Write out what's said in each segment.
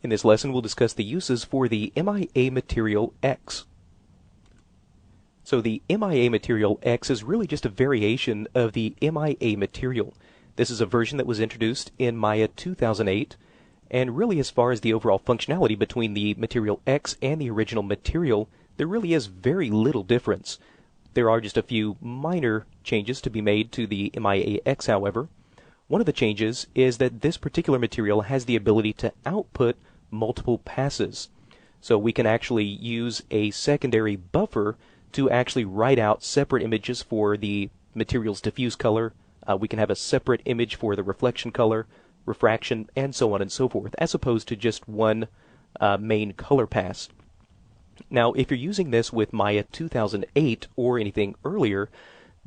In this lesson, we'll discuss the uses for the MIA material X. So the MIA material X is really just a variation of the MIA material. This is a version that was introduced in Maya 2008, and really as far as the overall functionality between the material X and the original material, there really is very little difference. There are just a few minor changes to be made to the MIA X, however. One of the changes is that this particular material has the ability to output multiple passes. So we can actually use a secondary buffer to actually write out separate images for the material's diffuse color. We can have a separate image for the reflection color, refraction, and so on and so forth, as opposed to just one main color pass. Now, if you're using this with Maya 2008 or anything earlier,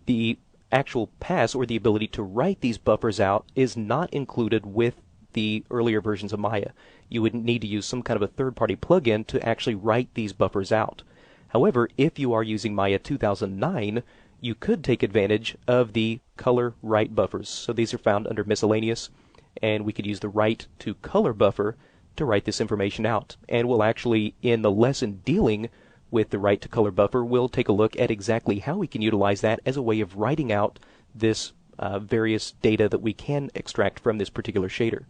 the actual pass or the ability to write these buffers out is not included with the earlier versions of Maya. You would need to use some kind of a third-party plugin to actually write these buffers out. However, if you are using Maya 2009, you could take advantage of the color write buffers. So these are found under miscellaneous, and we could use the write to color buffer to write this information out. And we'll actually, in the lesson dealing with the write to color buffer, we'll take a look at exactly how we can utilize that as a way of writing out this various data that we can extract from this particular shader.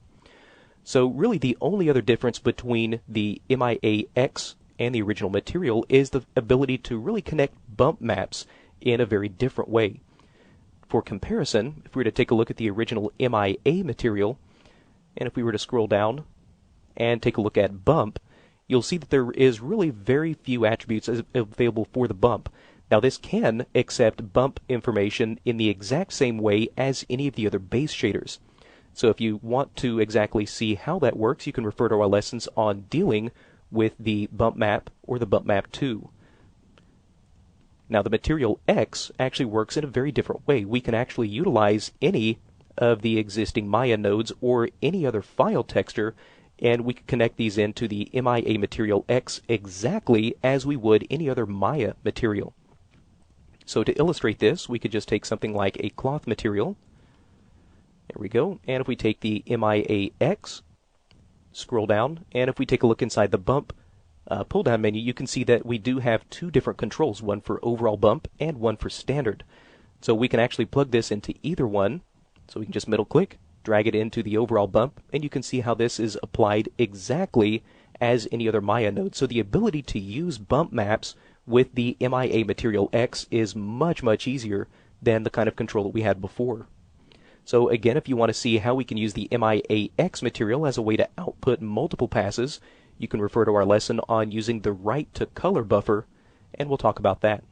So really the only other difference between the MIA X and the original material is the ability to really connect bump maps in a very different way. For comparison, if we were to take a look at the original MIA material, and if we were to scroll down and take a look at bump, you'll see that there is really very few attributes available for the bump. Now this can accept bump information in the exact same way as any of the other base shaders. So if you want to exactly see how that works, you can refer to our lessons on dealing with the bump map or the bump map 2. Now the material X actually works in a very different way. We can actually utilize any of the existing Maya nodes or any other file texture, and we can connect these into the MIA material X exactly as we would any other Maya material. So to illustrate this, we could just take something like a cloth material. There we go. And if we take the MIA X, scroll down, and if we take a look inside the bump pull-down menu, you can see that we do have two different controls, one for overall bump and one for standard. So we can actually plug this into either one. So we can just middle click, drag it into the overall bump, and you can see how this is applied exactly as any other Maya node. So the ability to use bump maps with the MIA material X is much, much easier than the kind of control that we had before. So again, if you want to see how we can use the MIA X material as a way to output multiple passes, you can refer to our lesson on using the write to color buffer, and we'll talk about that.